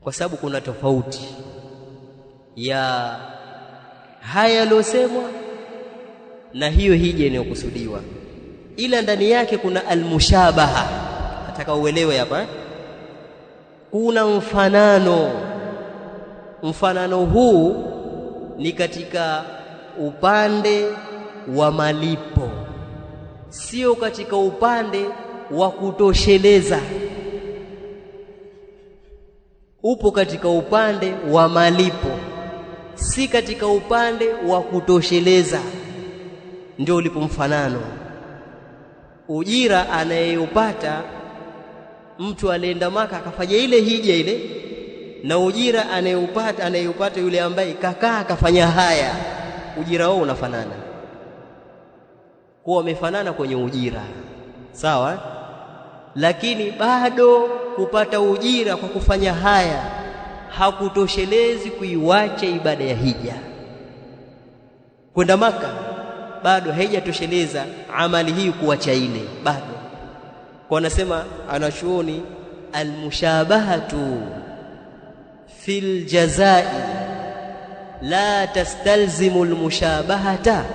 kwa sababu kuna tofauti ya haya yalosemwa na hiyo hija inayokusudiwa, ila ndani yake kuna almushabaha. Nataka uelewe hapa, kuna mfanano huu ni katika upande wa malipo, sio katika upande wa kutosheleza. Upo katika upande wa malipo, si katika upande wa kutosheleza. Ndio ulipo mfanano. Ujira anayeupata mtu alienda Maka akafanya ile hija ile, na ujira anayupata yule ambaye kakaa akafanya haya, ujira wao unafanana. Kwa wamefanana kwenye ujira, sawa, lakini bado kupata ujira kwa kufanya haya hakutoshelezi kuiwacha ibada ya hija. Kwenda Maka bado haijatosheleza amali hii kuacha ile, bado. Kwa nasema anachuoni almushabahatu fil jazai la tastalzimu almushabahata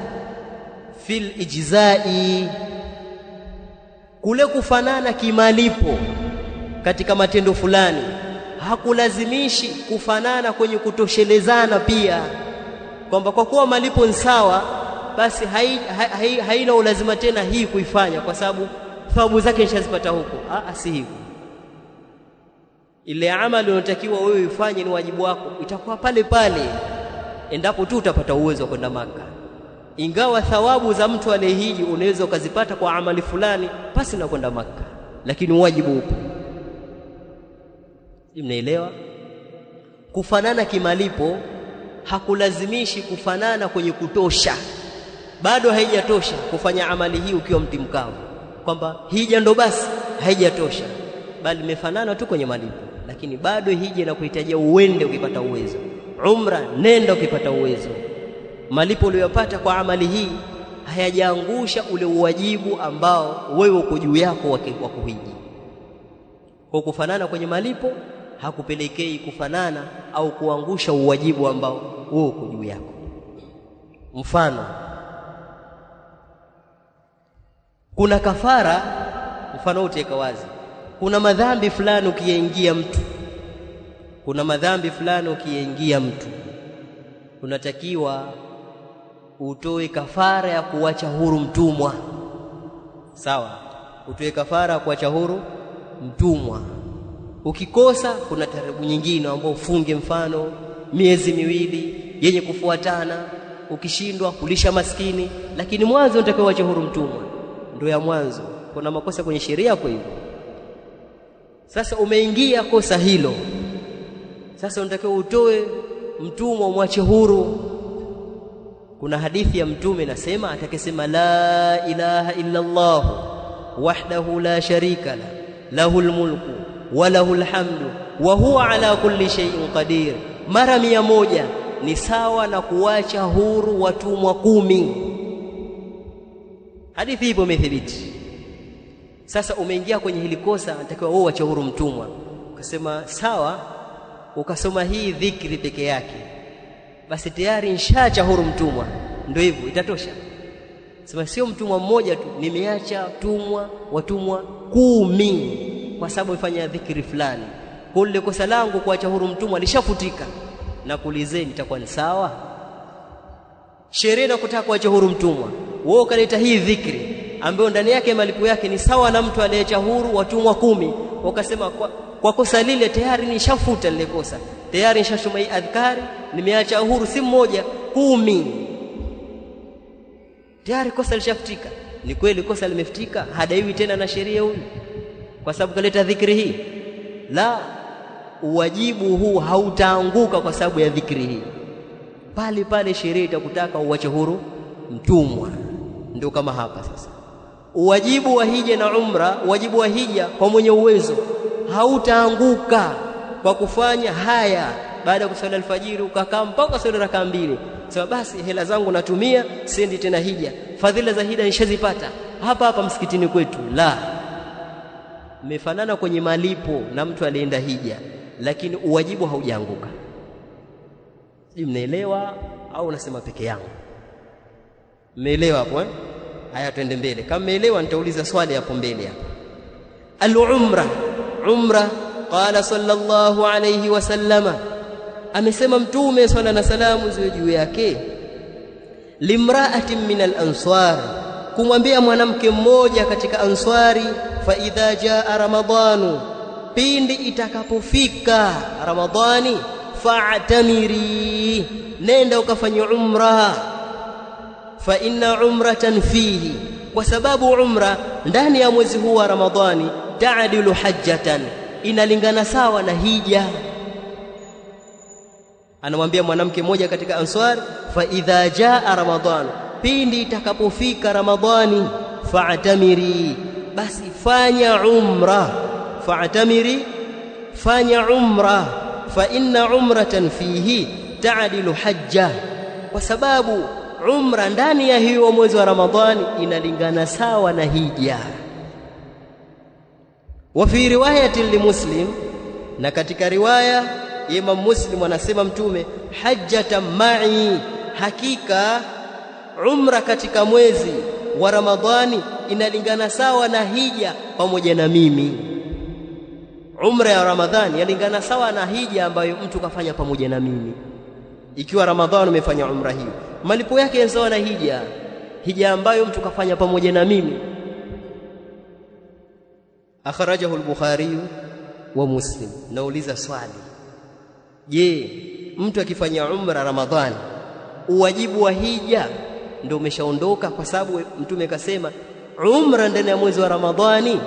fil ijzai. Kule kufanana kimalipo katika matendo fulani hakulazimishi kufanana kwenye kutoshelezana pia, kwamba kwa kuwa malipo ni sawa basi haina ulazima tena hii kuifanya kwa sababu thawabu zake nishazipata huko. Si hivyo. Ile amali unayotakiwa wewe ufanye ni wajibu wako, itakuwa pale pale endapo tu utapata uwezo wa kwenda Maka. Ingawa thawabu za mtu aliyehiji unaweza ukazipata kwa amali fulani pasi na kwenda Maka, lakini wajibu upo. Mnaelewa? Kufanana kimalipo hakulazimishi kufanana kwenye kutosha. Bado haijatosha kufanya amali hii ukiwa mti mkavu, kwamba hija ndo basi haijatosha, bali imefanana tu kwenye malipo. Lakini bado hija inakuhitajia uende ukipata uwezo, umra nenda ukipata uwezo. Malipo uliyopata kwa amali hii hayajaangusha ule uwajibu ambao wewe uko juu yako wa kuhiji. Kwa kufanana kwenye malipo hakupelekei kufanana au kuangusha uwajibu ambao wewe uko juu yako. Mfano, kuna kafara, mfano uteka wazi, kuna madhambi fulani ukiingia mtu, unatakiwa utoe kafara ya kuacha huru mtumwa. Sawa, utoe kafara ya kuacha huru mtumwa. Ukikosa kuna taratibu nyingine ambao ufunge mfano miezi 2 yenye kufuatana. Ukishindwa kulisha maskini, lakini mwanzo unatakiwa uache huru mtumwa, ndio ya mwanzo. Kuna makosa kwenye sheria kwa hivyo. Sasa umeingia kosa hilo, sasa unatakiwa utoe mtumwa umwache huru. Kuna hadithi ya Mtume nasema, atakayesema la ilaha illa Allah wahdahu la sharika la lahul mulku wa lahul hamdu wa huwa ala kulli shay'in qadir, mara 100 ni sawa na kuacha huru watumwa 10. Hadithi ipo imethibiti. Sasa umeingia kwenye hili kosa, unatakiwa wewe uache huru mtumwa. Ukasema sawa, ukasoma hii dhikri peke yake, basi tayari nishaacha huru mtumwa. Ndio hivyo, itatosha. Sema sio mtumwa mmoja tu, nimeacha watumwa 10 kwa sababu ifanya dhikri fulani. Kwa ile kosa langu kuacha huru mtumwa lishafutika, na kuulizeni itakuwa ni sawa? Sheria inakutaka kuacha huru mtumwa, wewe ukaleta hii dhikri ambayo ndani yake malipo yake ni sawa na mtu aliyeacha huru watumwa 10, ukasema kwa kosa lile tayari nishafuta lile kosa, tayari nishashoma hii adhkari, nimeacha huru si mmoja 10, tayari kosa lishafutika. Ni kweli kosa limefutika, hadaiwi tena na sheria huyu kwa sababu kaleta dhikri hii? La, uwajibu huu hautaanguka kwa sababu ya dhikri hii. Pale sheria itakutaka uache huru mtumwa. Ndio kama hapa sasa, uwajibu wa hija na umra, wajibu wa hija kwa mwenye uwezo hautaanguka kwa kufanya haya. Baada ya kusali alfajiri ukakaa mpaka swali raka 2, sema basi hela zangu natumia, siendi tena hija, fadhila za hija nishazipata hapa msikitini kwetu. La, mmefanana kwenye malipo na mtu alienda hija, lakini uwajibu haujaanguka. Mnaelewa au unasema peke yangu? Mmeelewa hapo? Haya, twende mbele. Kama mmeelewa nitauliza swali hapo mbele hapo. Al-umra, umra, qala sallallahu alayhi wasallama, amesema Mtume swalla na salamu ziwe juu yake, limra'atin min al-ansar, kumwambia mwanamke mmoja katika answari, fa idha jaa ramadhanu, pindi itakapofika Ramadhani, fa'tamiri, nenda ukafanye umra, fa inna umratan fihi, kwa sababu umra ndani ya mwezi huu wa Ramadhani, ta'dilu hajjatan, inalingana sawa na hija. Anamwambia mwanamke mmoja katika answari, fa idha jaa ramadhanu, pindi itakapofika Ramadhani, fa'tamiri, basi fanya umra, fa'tamiri, fanya umra, fa inna umratan fihi ta'dilu hajja, kwa sababu umra ndani ya hiyo mwezi wa Ramadhani inalingana sawa na hija. Wa fi riwayati limuslim, na katika riwaya Imam Muslim anasema Mtume, hajjatan ma'i, hakika umra katika mwezi wa Ramadhani inalingana sawa na hija pamoja na mimi. Umra ya Ramadhani yalingana sawa na hija ambayo mtu kafanya pamoja na mimi. Ikiwa Ramadhani umefanya umra hiyo, malipo yake ni sawa na hija ambayo mtu kafanya pamoja na mimi. Akhrajahu al-Bukhari wa Muslim. Nauliza swali, je, mtu akifanya umra Ramadhani, uwajibu wa hija ndio umeshaondoka? Kwa sababu Mtume kasema umra ndani ya mwezi wa Ramadhani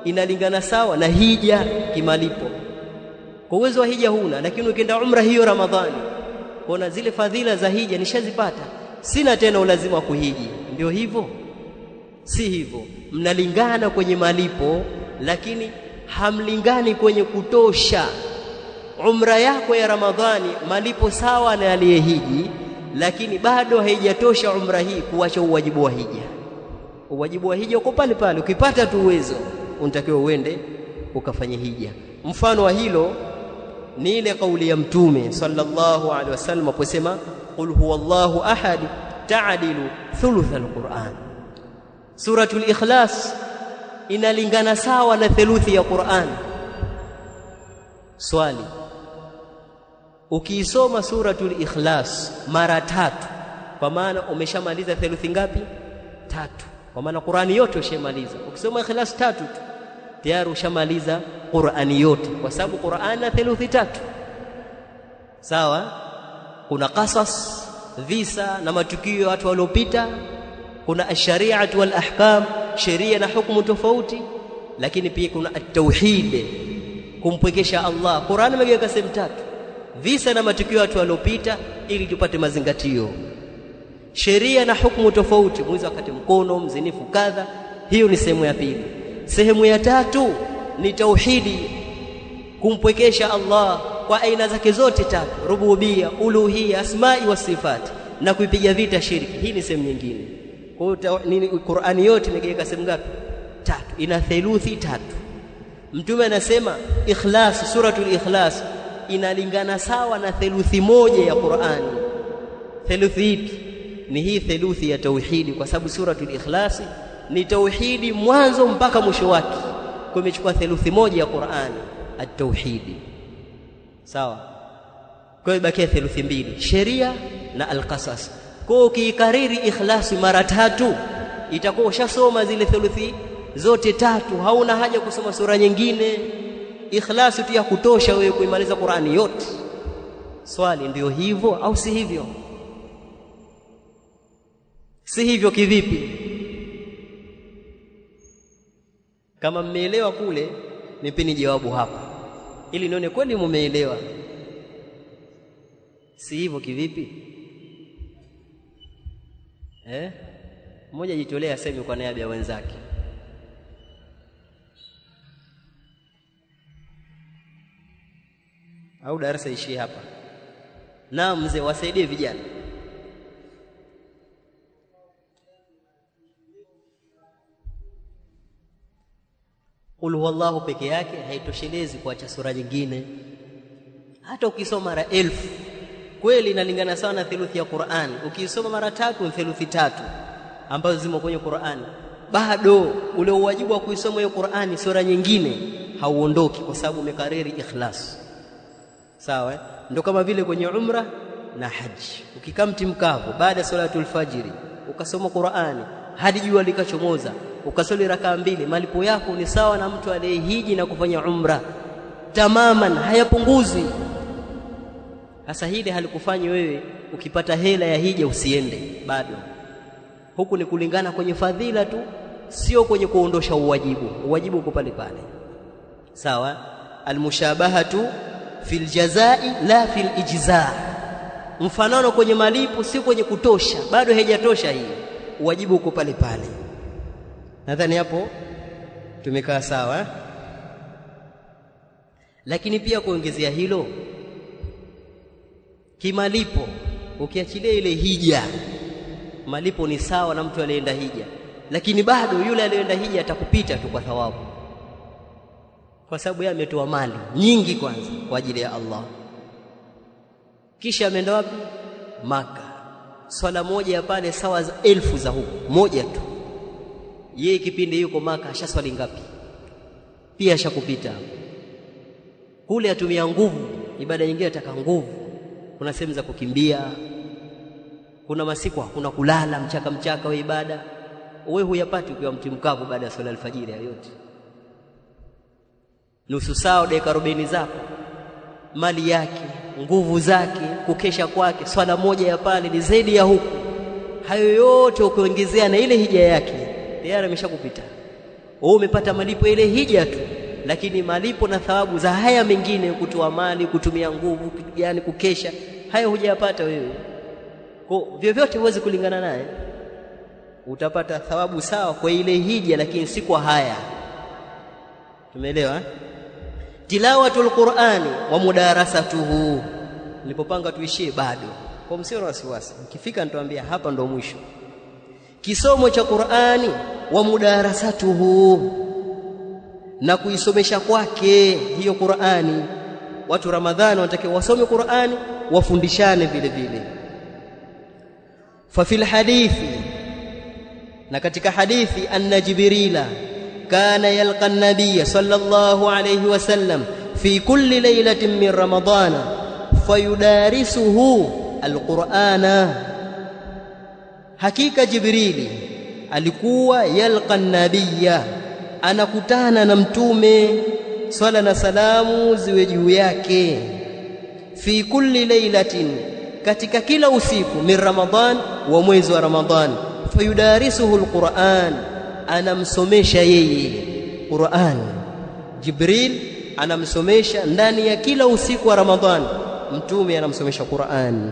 inalingana sawa na hija kimalipo. Kwa uwezo wa hija huna, lakini ukienda umra hiyo Ramadhani, kuna zile fadhila za hija nishazipata, sina tena ulazima wa kuhiji. Ndio hivyo? Si hivyo. Mnalingana kwenye malipo, lakini hamlingani kwenye kutosha. Umra yako ya Ramadhani malipo sawa na aliyehiji, lakini bado haijatosha umra hii kuacha uwajibu wa hija. Uwajibu wa hija uko pale pale, ukipata tu uwezo unatakiwa uende ukafanye hija. Mfano wa hilo ni ile kauli ya Mtume sallallahu alaihi wasallam aposema, qul huwallahu ahad ta'dilu thuluth al-Qur'an. Suratul Ikhlas inalingana sawa na theluthi ya Qur'an. Swali, ukiisoma suratul Ikhlas mara 3, kwa maana umeshamaliza theluthi ngapi? 3. Kwa maana Qur'ani yote ushamaliza. Ukisoma Ikhlas 3 tu tayari ushamaliza Qur'ani yote, kwa sababu Qur'ani na theluthi 3. Sawa? Kuna qasas, visa na matukio ya watu waliopita, kuna ash-shari'atu wal ahkam, sheria na hukumu tofauti, lakini pia kuna at-tauhid, kumpwekesha Allah. Qur'ani imegawika sehemu 3: visa na matukio ya watu waliopita ili tupate mazingatio, sheria na hukumu tofauti, mwizi wakati mkono, mzinifu kadha. Hiyo ni sehemu ya pili. Sehemu ya 3 ni tauhidi, kumpwekesha Allah kwa aina zake zote 3: rububia, uluhia, asma'i wa sifati, na kuipiga vita shirki. Hii ni sehemu nyingine. Kwa hiyo Qur'ani yote imegawika sehemu ngapi? 3, ina theluthi 3. Mtume anasema Ikhlas, suratul Ikhlas inalingana sawa na theluthi 1 ya Qur'ani. Theluthi ipi? Ni hii theluthi ya tauhidi, kwa sababu suratul Ikhlas ni tauhidi mwanzo mpaka mwisho wake. Kwa imechukua theluthi 1 ya Qur'ani at-tauhidi. Sawa? Kwa hiyo bakia theluthi 2, sheria na al-qasas. Kwa ukikariri Ikhlas mara 3 itakuwa ushasoma zile theluthi zote 3, hauna haja kusoma sura nyingine. Ikhlas tu ya kutosha wewe kuimaliza Qur'ani yote. Swali, ndio hivyo au si hivyo? Si hivyo kivipi? Kama mmeelewa kule, nipeni jawabu hapa ili nione kweli mmeelewa. Si hivyo kivipi? Mmoja jitolea aseme kwa niaba ya wenzake. Au darasa ishie hapa? Na mzee wasaidie vijana. Qul huwallahu peke yake haitoshelezi kuacha sura nyingine. Hata ukisoma mara 1000 kweli inalingana sawa na theluthi ya Qur'an. Ukisoma mara 3 ni theluthi 3 ambazo zimo kwenye Qur'an. Bado ule wajibu wa kuisoma hiyo Qur'ani sura nyingine hauondoki kwa sababu umekariri ikhlas. Sawa? Ndio kama vile kwenye umra na haji. Ukikaa mti mkavu baada ya salatul fajiri ukasoma Qur'ani hadi jua likachomoza ukasali rakaa 2, malipo yako ni sawa na mtu aliyehiji na kufanya umra tamaman, hayapunguzwi. Sasa hili halikufanyi wewe ukipata hela ya hija usiende bado. Huku ni kulingana kwenye fadhila tu, sio kwenye kuondosha uwajibu. Uwajibu uko pale pale. Sawa? Almushabahatu fil jazai la fil ijza. Mfanano kwenye malipo si kwenye kutosha, bado haijatosha hii. Uwajibu uko pale pale. Nadhani hapo tumekaa sawa. Lakini pia kuongezea hilo, kimalipo ukiachilia ile hija, malipo ni sawa na mtu aliyeenda hija, lakini bado yule aliyeenda hija atakupita tu kwa thawabu, kwa sababu yeye ametoa mali nyingi kwanza kwa ajili ya Allah. Kisha ameenda wapi? Maka. Swala moja ya pale sawa 1000 za huko, moja tu. Yeye kipindi yuko Maka ashaswali ngapi? Pia ashakupita. Kule atumia nguvu, ibada nyingine ataka nguvu. Kuna sehemu za kukimbia, kuna masiku hakuna kulala, mchaka wa ibada. Wewe huyapati ukiwa mti mkavu baada ya swala alfajiri yote. Nusu saa dakika 40 zako, mali yake, nguvu zake, kukesha kwake, swala moja ya pale ni zaidi ya huku. Hayo yote ukiongezea na ile hija yake, tayari ameshakupita. Wewe umepata malipo ile hija tu, lakini malipo na thawabu za haya mengine, kutoa mali, kutumia nguvu, yani kukesha, hayo hujayapata wewe. Kwa vyovyote huwezi kulingana naye. Utapata thawabu sawa kwa ile hija, lakini si kwa haya. Tumeelewa? Tilawatul Qur'ani wa mudarasatuhu. Nilipopanga tuishie bado. Kwa msio na wasiwasi. Nikifika nitawaambia hapa ndo mwisho. Kisomo cha Qur'ani wa mudarasatuhu, na kuisomesha kwake hiyo Qur'ani. Watu Ramadhani wanatakiwa wasome Qur'ani, wafundishane vile vile. Fa fil hadithi, na katika hadithi, anna Jibrila kana yalqa an-nabiy sallallahu alayhi wasallam fi kulli laylatin min ramadana fayudarisuhu al-Qur'ana. Hakika Jibrili alikuwa yalqa an-nabiy, anakutana na mtume, swala na salamu ziwe juu yake, fi kulli laylatin, katika kila usiku, min Ramadhan, wa mwezi wa Ramadhan, fayudarisuhu al-Qur'an, anamsomesha yeye Qur'an. Jibril anamsomesha ndani ya kila usiku wa Ramadhan, mtume anamsomesha Qur'an.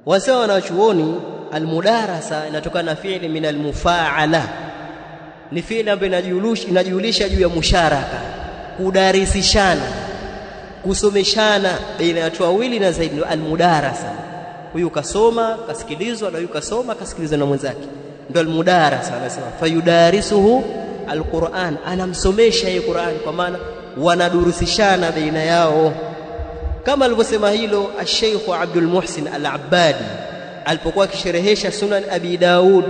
Wasawa wanachuoni, almudarasa inatokana na fi'li min almufaala, ni fi'li ambayo inajulisha juu ya musharaka, kudarisishana, kusomeshana baina ya watu wawili na zaidi. Almudarasa, huyu kasoma kasikilizwa na huyu kasoma kasikilizwa na mwenzake, ndio almudarasa. Anasema fayudarisuhu alquran, anamsomesha yeye Qur'an, kwa maana wanadurusishana baina yao. Kama alivyosema hilo Sheikh Abdul Muhsin Al-Abbadi alipokuwa akisherehesha Sunan Abi Daud,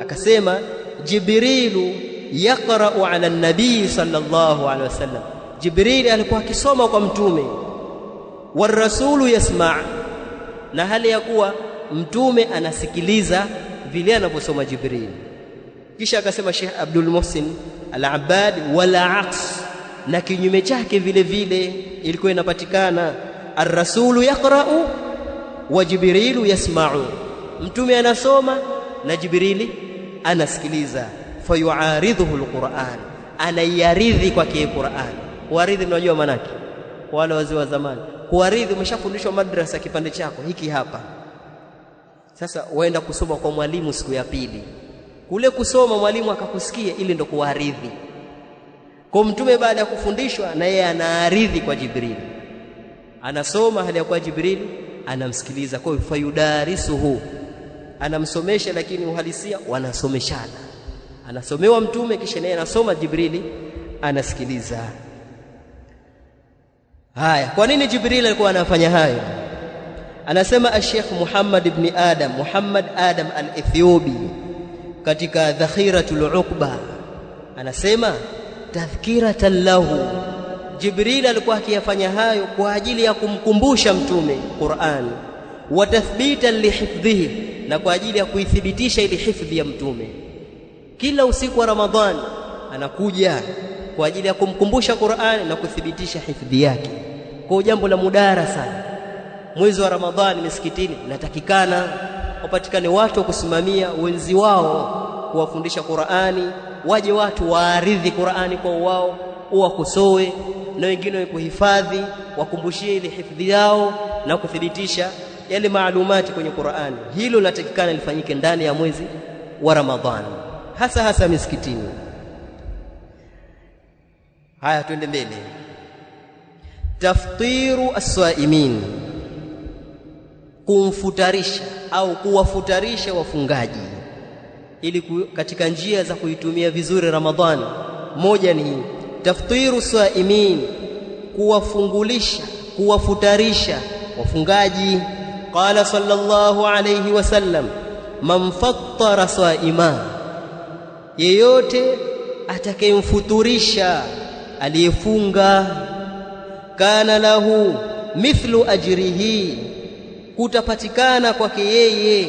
akasema Jibrilu yaqra'u 'ala an-nabii sallallahu alaihi wasallam, Jibril alikuwa akisoma kwa mtume, warasulu yasma', na hali ya kuwa mtume anasikiliza vile anaposoma Jibril. Kisha akasema Sheikh Abdul Muhsin Al-Abbad, wala aqs, na kinyume chake vile vile ilikuwa inapatikana, ar-rasulu yaqra'u wa Jibrilu yasma'u, mtume anasoma na Jibrili anasikiliza. Fayuaridhuhu al-Qur'an, anayaridhi kwake Qur'an. Kuaridhi unajua maana yake? Wale wazee wa zamani, kuaridhi umeshafundishwa madrasa kipande chako hiki hapa, sasa waenda kusoma kwa mwalimu siku ya pili, kule kusoma mwalimu akakusikia, ile ndo kuaridhi. Kwa mtume baada ya kufundishwa, na yeye anaaridhi kwa Jibril, anasoma hali ya kwa Jibril anamsikiliza. Kwa hiyo fayudarisuhu, anamsomesha, lakini uhalisia wanasomeshana. Anasomewa mtume, kisha naye anasoma, Jibrili anasikiliza. Haya, kwa nini Jibril alikuwa anafanya hayo? Anasema Sheikh Muhammad Adam al-Ethiopi katika Dhakhiratul Uqba, anasema tadhkiratan lahu, Jibril alikuwa akiyafanya hayo kwa ajili ya kumkumbusha mtume Qur'an, wa tathbitan lihifdhihi, na kwa ajili ya kuithibitisha ile hifdhi ya mtume. Kila usiku wa Ramadhani anakuja kwa ajili ya kumkumbusha Qur'an na kuthibitisha hifdhi yake. Kwa jambo la mudara sana, mwezi wa Ramadhani misikitini natakikana wapatikane watu wa kusimamia wenzi wao kuwafundisha Qur'ani, waje watu waaridhi Qur'ani kwa wao, wakosoe, na wengine kuhifadhi, wakumbushie ile hifdhi yao na kuthibitisha yale maalumati kwenye Qur'ani. Hilo linatakikana lifanyike ndani ya mwezi wa Ramadhani, hasa misikitini. Haya, twende mbele. Taftiru as-saimin, kumfutarisha au kuwafutarisha wafungaji, ili katika njia za kuitumia vizuri Ramadhani. Moja ni taftiru saimin, kuwafungulisha, kuwafutarisha wafungaji. Qala sallallahu alayhi wasallam, man fattara saima, yeyote atakayemfuturisha aliyefunga, kana lahu mithlu ajrihi, kutapatikana kwake yeye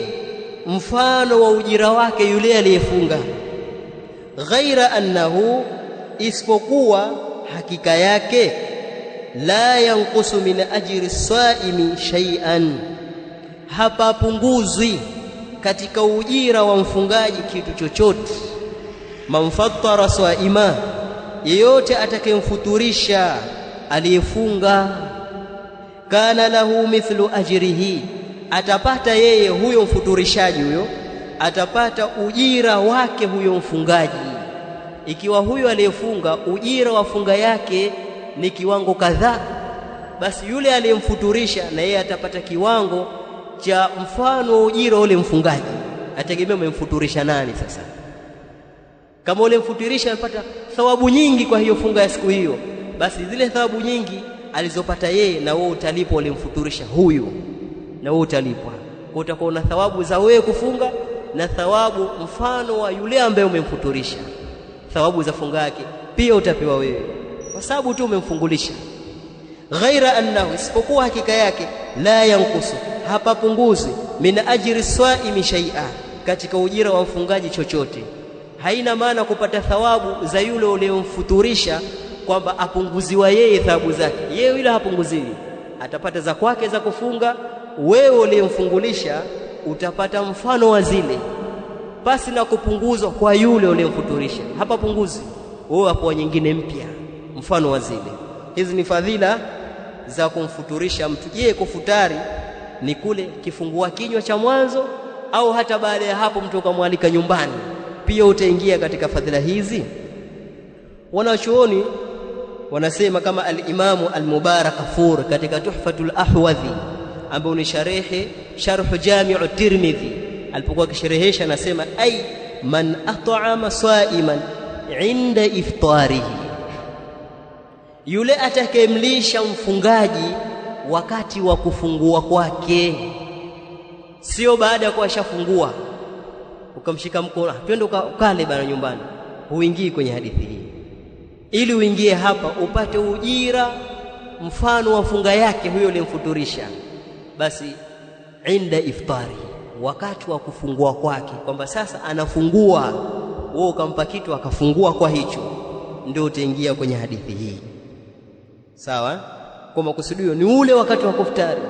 mfano wa ujira wake yule aliyefunga. Ghaira annahu, isipokuwa hakika yake, la yanqusu min ajri saimi shay'an, hapapunguzwi katika ujira wa mfungaji kitu chochote. Man fattara saima, yeyote atakayemfuturisha aliyefunga, kana lahu mithlu ajrihi, atapata yeye huyo mfuturishaji huyo, atapata ujira wake huyo mfungaji. Ikiwa huyo aliyefunga ujira wa funga yake ni kiwango kadhaa, basi yule aliyemfuturisha na yeye atapata kiwango cha mfano wa ujira ule mfungaji. Ategemea umemfuturisha nani sasa. Kama ule mfuturisha anapata thawabu nyingi kwa hiyo funga ya siku hiyo, basi zile thawabu nyingi alizopata yeye na wewe utalipwa ule mfuturisha huyo, na wewe utalipwa. Kwa utakuwa na thawabu za wewe kufunga na thawabu mfano wa yule ambaye umemfuturisha. Thawabu za funga yake pia utapewa wewe kwa sababu tu umemfungulisha. Ghaira annahu, isipokuwa hakika yake, la yanqusu, hapapunguzi, min ajri swaimi shay'a, katika ujira wa mfungaji chochote. Haina maana kupata thawabu za yule uliyemfuturisha kwamba apunguziwa yeye thawabu zake. Yeye yule hapunguziwi, atapata za kwake za kufunga. Wewe uliyemfungulisha utapata mfano wa zile, basi na kupunguzwa kwa yule uliyemfuturisha. Hapa punguzi, wewe hapo nyingine mpya mfano wa zile. Hizi ni fadhila za kumfuturisha mtu. Je, kufutari ni kule kifungua kinywa cha mwanzo au hata baada ya hapo mtu kamwalika nyumbani pia utaingia katika fadhila hizi? Wanachuoni wanasema kama al-Imamu al-Mubarakfur katika Tuhfatul Ahwadhi, ambao ni sharh Jami'u Tirmidhi, alipokuwa akisherehesha anasema ay man at'ama sa'iman 'inda iftarihi, yule atakayemlisha mfungaji wakati wa kufungua kwake, sio baada ya kuwashafungua ukamshika mkono twende ukale bana nyumbani. Huingii kwenye hadithi hii. Ili uingie hapa upate ujira mfano wa funga yake huyo aliyemfuturisha, basi inda iftari, wakati wa kufungua kwake, kwamba sasa anafungua, wewe ukampa kitu akafungua kwa hicho, ndio utaingia kwenye hadithi hii. Sawa? Kwa makusudio ni ule wakati wa kufutari.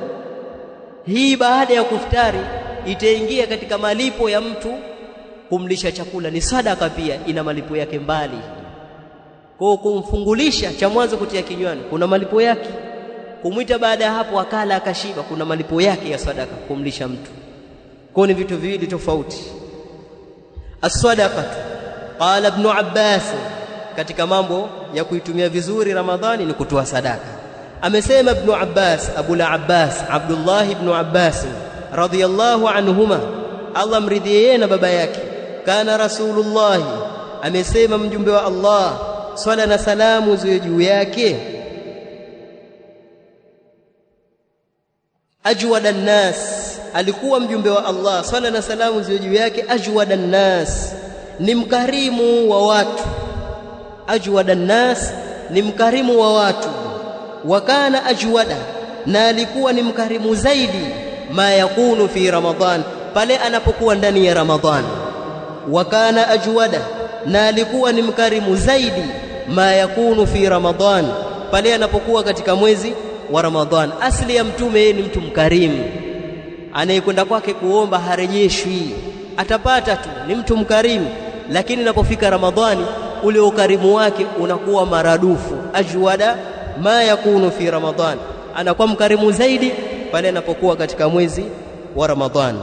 Hii baada ya kufutari itaingia katika malipo ya mtu kumlisha chakula, ni sadaka pia, ina malipo yake mbali. Kwa kumfungulisha cha mwanzo kutia kinywani kuna malipo yake, kumwita baada ya hapo akala akashiba kuna malipo yake ya sadaka kumlisha mtu. Kwa ni vitu viwili tofauti. As-sadaqatu, qala Ibn Abbas, katika mambo ya kuitumia vizuri Ramadhani ni kutoa sadaka. Amesema Ibn Abbas, Abu al-Abbas Abdullah ibn Abbas radhiyallahu anhuma, Allah mridhie yeye na baba yake, kana Rasulullah, amesema mjumbe wa Allah, swala na salamu ziwe juu yake, ajwadan nas, alikuwa mjumbe wa Allah swalla na salamu ziwe juu yake, ajwadan nas, ni mkarimu wa watu. Ajwadan nas, ni mkarimu wa watu. Wa kana ajwada, na alikuwa ni mkarimu zaidi, ma yakunu fi Ramadhan, pale anapokuwa ndani ya Ramadhan. Wa kana ajwada, na alikuwa ni mkarimu zaidi, ma yakunu fi Ramadhan, pale anapokuwa katika mwezi wa Ramadhan. Asli ya mtume ni mtu mkarimu, anayekwenda kwake kuomba harejeshwi, atapata tu, ni mtu mkarimu. Lakini inapofika Ramadhani ule ukarimu wake unakuwa maradufu. Ajwada ma yakunu fi Ramadhan, anakuwa mkarimu zaidi pale anapokuwa katika mwezi wa Ramadhani.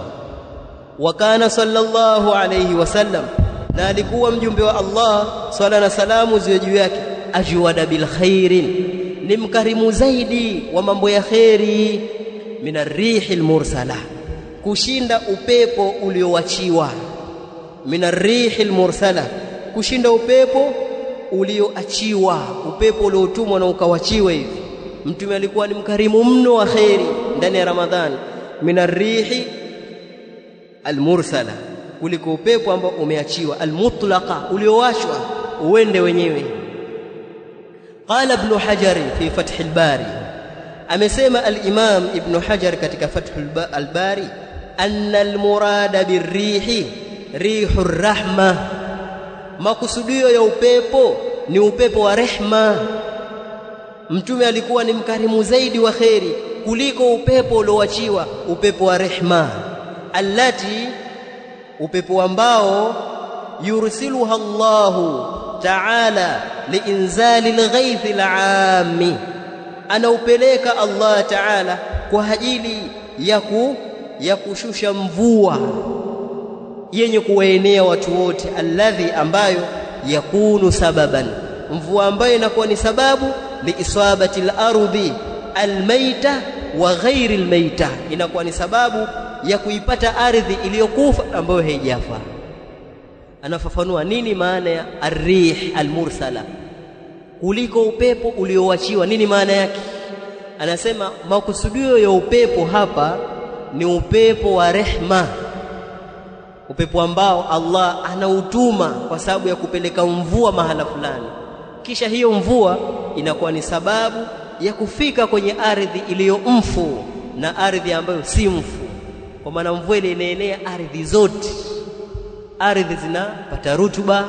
Wa kana sallallahu alayhi wasallam, na alikuwa mjumbe wa Allah swalla na salamu ziwe juu yake, ajwada bil khairin, ni mkarimu zaidi wa mambo ya khairi, min ar-rihil mursala, kushinda upepo ulioachiwa. Min ar-rihil mursala, kushinda upepo ulioachiwa, upepo uliotumwa na ukawachiwa hivi. Mtume alikuwa ni mkarimu mno wa khairi ndani ya Ramadhani. Min ar-rihi al-mursala, kuliko upepo ambao umeachiwa, al-mutlaqa, uliowashwa uende wenyewe. Qala Ibn Hajar fi Fath al-Bari, amesema al-Imam Ibn Hajar katika Fath al-Bari, anna al-murada bir-rihi rihur rahma, makusudio ya upepo ni upepo wa rehma. Mtume alikuwa ni mkarimu zaidi wa khairi kuliko upepo ulioachiwa, upepo wa rehma. Allati, upepo ambao yursiluha Allahu ta'ala liinzali al-ghayth al-'am, anaupeleka Allah ta'ala kwa ajili ya kushusha mvua yenye kuwaenea watu wote. Alladhi, ambayo yakunu sababan, mvua ambayo inakuwa ni sababu liisabati al-ardhi al-maita wa ghairi al-maita, inakuwa ni sababu ya kuipata ardhi iliyokufa ambayo haijafa. Anafafanua nini maana ya ar-rih al-mursala, kuliko upepo ulioachiwa. Nini maana yake? Anasema makusudio ya upepo hapa ni upepo wa rehma, upepo ambao Allah anautuma kwa sababu ya kupeleka mvua mahala fulani, kisha hiyo mvua inakuwa ni sababu ya kufika kwenye ardhi iliyomfu na ardhi ambayo si mfu. Kwa maana mvua ile inaenea ardhi zote, ardhi zinapata rutuba,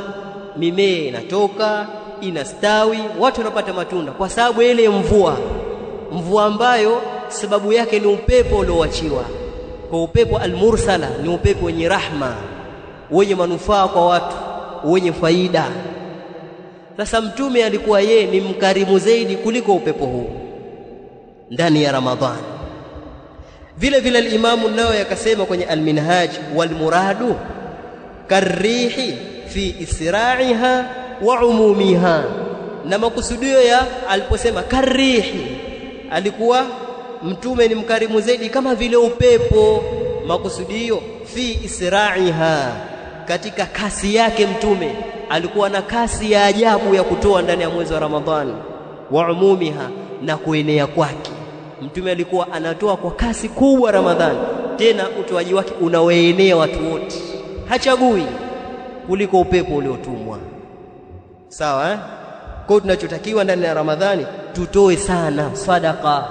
mimea inatoka, inastawi, watu wanapata matunda kwa sababu ile mvua ambayo sababu yake ni upepo ulioachiwa. Kwa upepo al-mursala ni upepo wenye rahma, wenye manufaa kwa watu, wenye faida. Sasa mtume alikuwa yeye ni mkarimu zaidi kuliko upepo huu ndani ya Ramadhani. Vile vile al-Imam an-Nawawi akasema kwenye al-Minhaj, wal muradu karrihi fi isra'iha wa umumiha, na makusudio ya aliposema karrihi, alikuwa mtume ni mkarimu zaidi kama vile upepo. Makusudio fi isra'iha, katika kasi yake. Mtume alikuwa na kasi ya ajabu ya kutoa ndani ya mwezi wa Ramadhani. Wa umumiha, na kuenea kwake. Mtume alikuwa anatoa kwa kasi kubwa Ramadhani, tena utoaji wake unawaenea watu wote, hachagui, kuliko upepo uliotumwa. Sawa eh? Kwa tunachotakiwa ndani ya Ramadhani tutoe sana sadaka,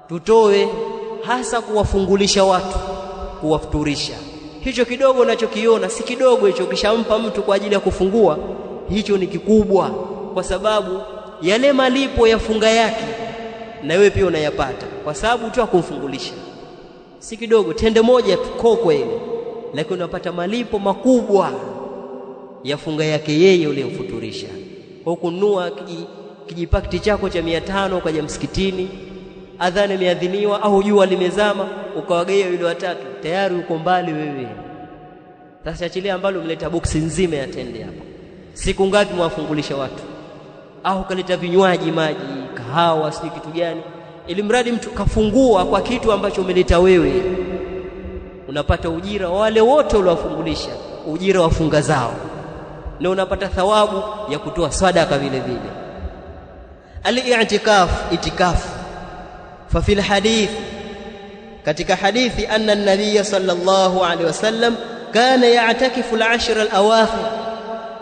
tutoe hasa kuwafungulisha watu, kuwafuturisha. Hicho kidogo unachokiona si kidogo hicho, kishampa mtu kwa ajili ya kufungua, hicho ni kikubwa, kwa sababu yale malipo ya funga yake na wewe pia unayapata kwa sababu tu akumfungulisha. Si kidogo, tende moja tukokwe ile, lakini unapata malipo makubwa ya funga yake yeye uliyemfuturisha. Kwa kununua kijipakiti chako cha 500 ukaja msikitini, adhana imeadhiniwa au jua limezama, ukawagaia yule watatu, tayari uko mbali wewe. Sasa achilia ambalo umeleta boksi nzima ya tende hapa, siku ngapi mwafungulisha watu? Au kaleta vinywaji, maji, kahawa, si kitu gani, ili mradi mtu kafungua kwa kitu ambacho umeleta wewe, unapata ujira wale wote uliowafungulisha, ujira wa funga zao, na unapata thawabu ya kutoa sadaka vile vile. Al-i'tikaf, itikaf. Fa fil hadith katika hadithi anna an-nabiy sallallahu alaihi wasallam kana ya'takifu al-ashr al-awakhir,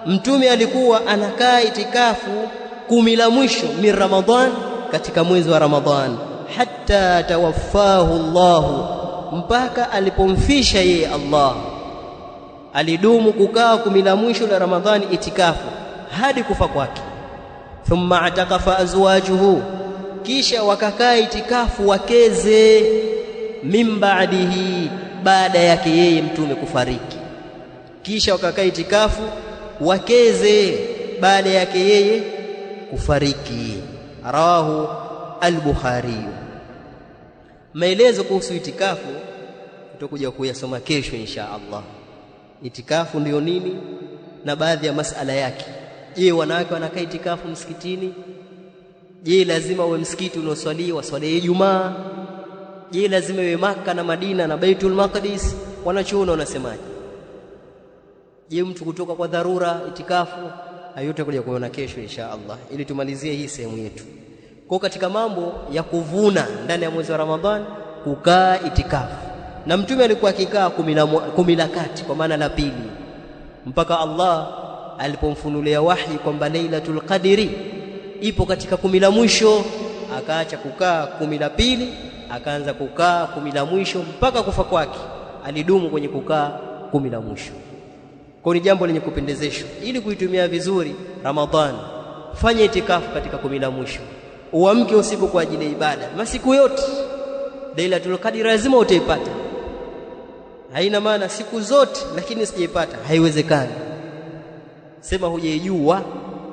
mtume alikuwa anakaa itikafu 10 la mwisho min Ramadhan, katika mwezi wa Ramadhan, hatta tawaffahu Allah, mpaka alipomfisha yeye Allah. Alidumu kukaa 10 la mwisho la Ramadhani itikafu hadi kufa kwake. Thumma atakafa azwajuhu, kisha wakakaa itikafu wakeze, min ba'dihi, baada yake yeye mtume kufariki. Kisha wakakaa itikafu wakeze baada yake yeye kufariki. Rawahu al-Bukhari. Maelezo kuhusu itikafu tutakuja kuyasoma kesho insha Allah. Itikafu ndio nini na baadhi ya masala yake. Je, wanawake wanakaa itikafu msikitini? Je, lazima uwe msikiti unaoswaliwa swala ya Ijumaa? Je, lazima iwe Maka na Madina na Baitul Maqdis? Wanachuoni wanasemaje? Je, mtu kutoka kwa dharura itikafu? Hayote kuja kuona kesho insha Allah, ili tumalizie hii sehemu yetu. Kwa katika mambo ya kuvuna ndani ya mwezi wa Ramadhani, kukaa itikafu. Na mtume alikuwa akikaa 10 la kati, kwa maana la pili, mpaka Allah alipomfunulia wahi kwamba Lailatul Qadri ipo katika 10 la mwisho, akaacha kukaa 10 la pili, akaanza kukaa 10 la mwisho mpaka kufa kwake. Alidumu kwenye kukaa 10 la mwisho. Kwa ni jambo lenye kupendezeshwa ili kuitumia vizuri Ramadhani. Fanya itikafu katika 10 la mwisho, uamke usiku kwa ajili ya ibada. Masiku yote Lailatul Qadr lazima utaipata. Haina maana siku zote lakini sijaipata, haiwezekani. Sema hujaijua,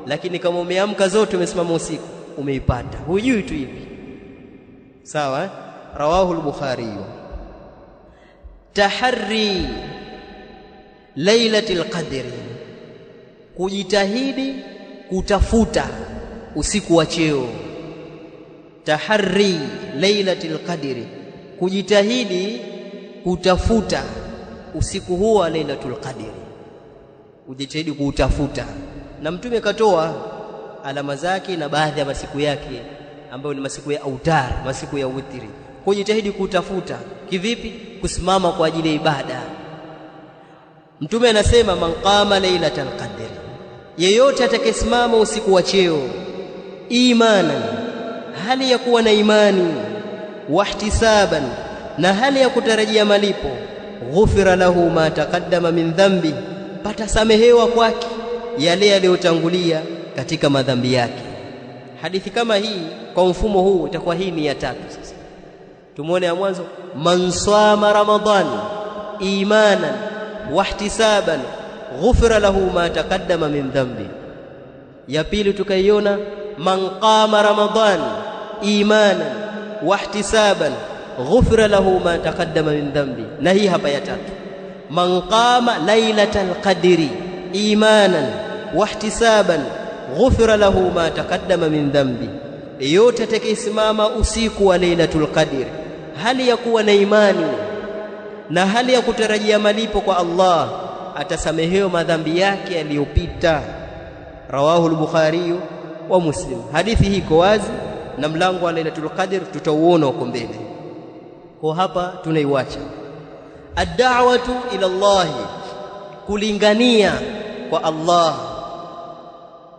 lakini kama umeamka zote umesimama usiku umeipata. Hujui tu hivi. Sawa eh? Rawahu al-Bukhari. Taharri Lailatul Qadr, kujitahidi kutafuta usiku wa cheo. Taharri Lailatul Qadr, kujitahidi kutafuta usiku huo wa Lailatul Qadr, kujitahidi kuutafuta. Na mtume katoa alama zake na baadhi ya masiku yake ambayo ni masiku ya autar, masiku ya witri. Kujitahidi kutafuta kivipi? Kusimama kwa ajili ya ibada. Mtume anasema man qama Lailatul Qadr, yeyote atakayesimama usiku wa cheo, imanan, hali ya kuwa na imani, wahtisaban, na hali ya kutarajia malipo, ghufira lahu ma taqaddama min dhanbi, patasamehewa kwake yale yaliyotangulia katika madhambi yake. Hadithi kama hii kwa mfumo huu itakuwa hii ni ya 3 sasa. Tumuone ya mwanzo, man sama Ramadhan imanan wahtisaban ghufira lahu ma taqaddama min dhanbi. Ya pili tukaiona, man qama Ramadhan imanan wahtisaban ghufira lahu ma taqaddama min dhanbi. Na hii hapa ya 3, man qama Lailatul Qadri imanan wahtisaban ghufira lahu ma taqaddama min dhanbi. Yote atakayesimama usiku wa Lailatul Qadr hali ya kuwa na imani na hali ya kutarajia malipo kwa Allah, atasamehewa madhambi yake yaliyopita. Rawahu al-Bukhari wa Muslim. Hadithi hii iko wazi na mlango wa Lailatul Qadr tutauona huko mbele. Kwa hapa tunaiacha ad-da'watu ila Allah, kulingania kwa Allah,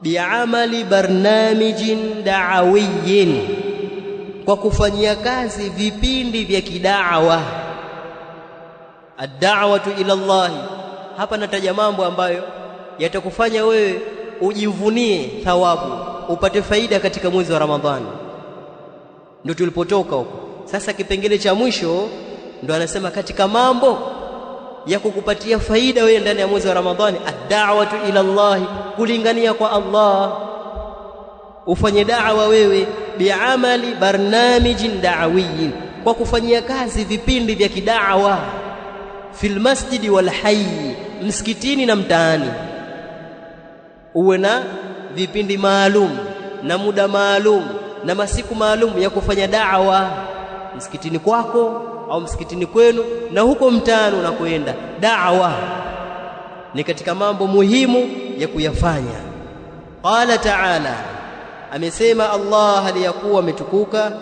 bi'amali barnamijin da'awiyyin, kwa kufanyia kazi vipindi vya kidawa. Ad-da'watu ila Allah, hapa nataja mambo ambayo yatakufanya wewe ujivunie thawabu, upate faida katika mwezi wa Ramadhani. Ndio tulipotoka huko. Sasa kipengele cha mwisho ndo anasema katika mambo ya kukupatia faida wewe ndani ya mwezi wa Ramadhani, ad-da'watu ila Allah, kulingania kwa Allah. Ufanye da'wa wewe bi'amali barnamijin da'awiyyin, kwa kufanyia kazi vipindi vya kidawa, fil masjidi wal hayy, msikitini na mtaani. Uwe na vipindi maalum na muda maalum na masiku maalum ya kufanya da'wa msikitini kwako au msikitini kwenu na huko mtaani unakoenda. Da'wa ni katika mambo muhimu ya kuyafanya. Qala ta'ala, amesema Allah aliyakuwa ametukuka,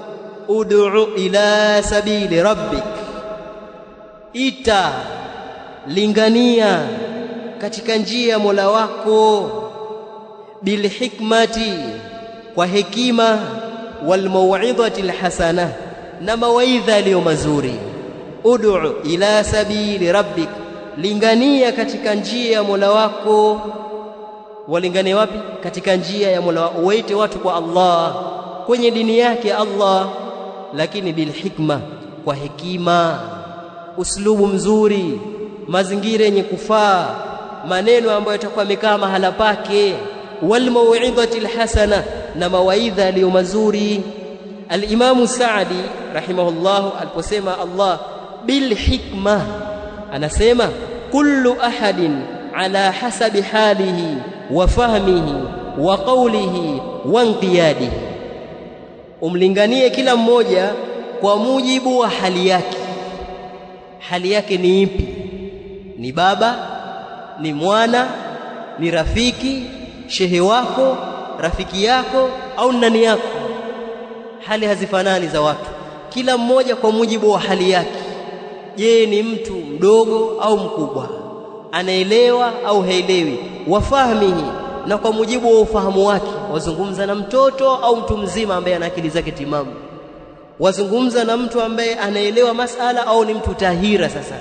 ud'u ila sabili rabbik ita, lingania katika njia ya Mola wako, bil hikmati, kwa hekima, wal mau'izati al hasana, na mawaidha yaliyo mazuri. Ud'u ila sabili rabbik, lingania katika njia ya Mola wako. Walingane wapi? Katika njia ya Mola wako. Waite watu kwa Allah, kwenye dini yake Allah, lakini bil hikma, kwa hekima, uslubu mzuri, mazingira yenye kufaa, maneno ambayo yatakuwa yamekaa mahala pake, wal mau'izati alhasana, na mawaidha yaliyo mazuri. Al-Imam Sa'di rahimahullah aliposema Allah bil hikma, anasema kullu ahadin ala hasabi halihi wa fahmihi wa qawlihi wa inqiyadihi, umlinganie kila mmoja kwa mujibu wa hali yake. Hali yake ni ipi? Ni baba, ni mwana, ni rafiki, shehe wako, rafiki yako, au nani yako? Hali hazifanani za watu, kila mmoja kwa mujibu wa hali yake. Je, ni mtu mdogo au mkubwa? Anaelewa au haelewi? Wafahamihi, na kwa mujibu wa ufahamu wake. Wazungumza na mtoto au mtu mzima ambaye ana akili zake timamu? Wazungumza na mtu ambaye anaelewa masala au ni mtu tahira? Sasa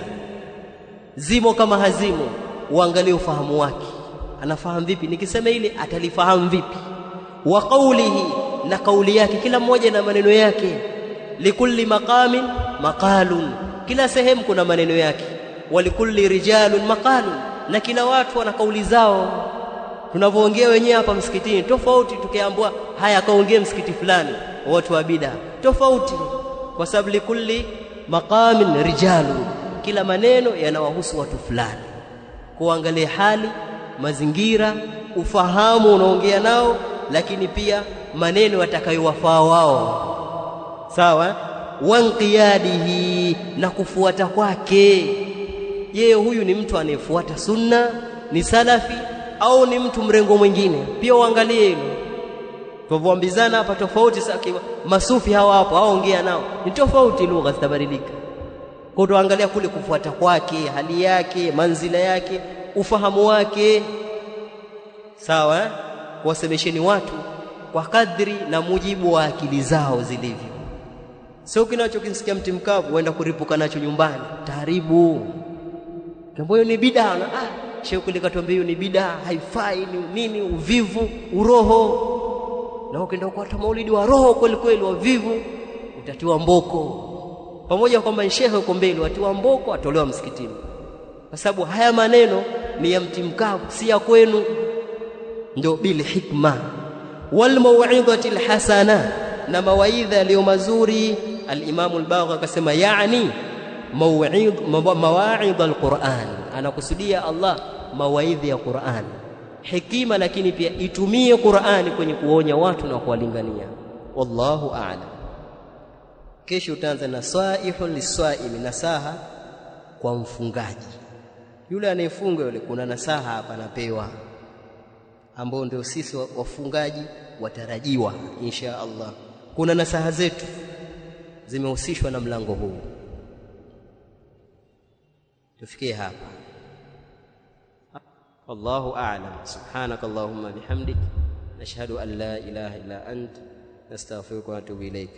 zimo kama hazimo, uangalie ufahamu wake, anafahamu vipi, nikisema ile atalifahamu vipi. Wa qawlihi, na kauli yake, kila mmoja na maneno yake. Likulli maqamin maqalun, kila sehemu kuna maneno yake. Walikulli rijalun maqalun, na kila watu wana kauli zao. Tunavyoongea wenyewe hapa msikitini tofauti, tukiambiwa haya kaongee msikiti fulani, watu wa bid'a tofauti, kwa sababu likulli maqamin rijalun, kila maneno yanawahusu watu fulani. Kuangalia hali, mazingira, ufahamu unaongea nao, lakini pia maneno yatakayowafaa wao. Sawa? Wanqiyadihi, na kufuata kwake. Je, huyu ni mtu anayefuata sunna, ni salafi, au ni mtu mrengo mwingine? Pia uangalie hilo. Tuvoambizana hapa tofauti. Sasa masufi hawa hapo waongea nao ni tofauti, lugha zitabadilika. Kwa tuangalia kule kufuata kwake, hali yake, manzila yake, ufahamu wake. Sawa? Kuwasemesheni watu kwa kadri na mujibu wa akili zao zilivyo. Sio kinachokisikia mti mkavu uenda kuripuka nacho nyumbani, taharibu. Kamboyo ni bid'a, shehe kule katuambia ni bid'a, haifai, ni nini, uvivu, uroho. Na ukienda kwa maulidi wa roho kweli kweli, wa vivu, utatiwa mboko. Pamoja kwamba shehe uko mbele, watiwa mboko, atolewa msikitini, kwa sababu haya maneno ni ya mti mkavu, si ya kwenu. Ndio bil hikma wal mau'izati alhasana, na mawaidha yaliyo mazuri. Al-Imam al-Baghawi akasema yani mawaidha al-Qur'an, anakusudia Allah mawaidha ya Qur'an, hekima, lakini pia itumie Qur'ani kwenye kuonya watu na kuwalingania. Wallahu a'lam. Kesho utaanza na saihul liswaimi, nasaha kwa mfungaji. Yule anayefunga yule, kuna nasaha hapa anapewa, ambao ndio sisi wafungaji watarajiwa insha Allah. Kuna nasaha zetu zimehusishwa na mlango huu. Tufikie hapa. Wallahu a'lam. Subhanakallahumma bihamdik, nashhadu an la ilaha illa ant, nastaghfiruka wa atubu ilayk.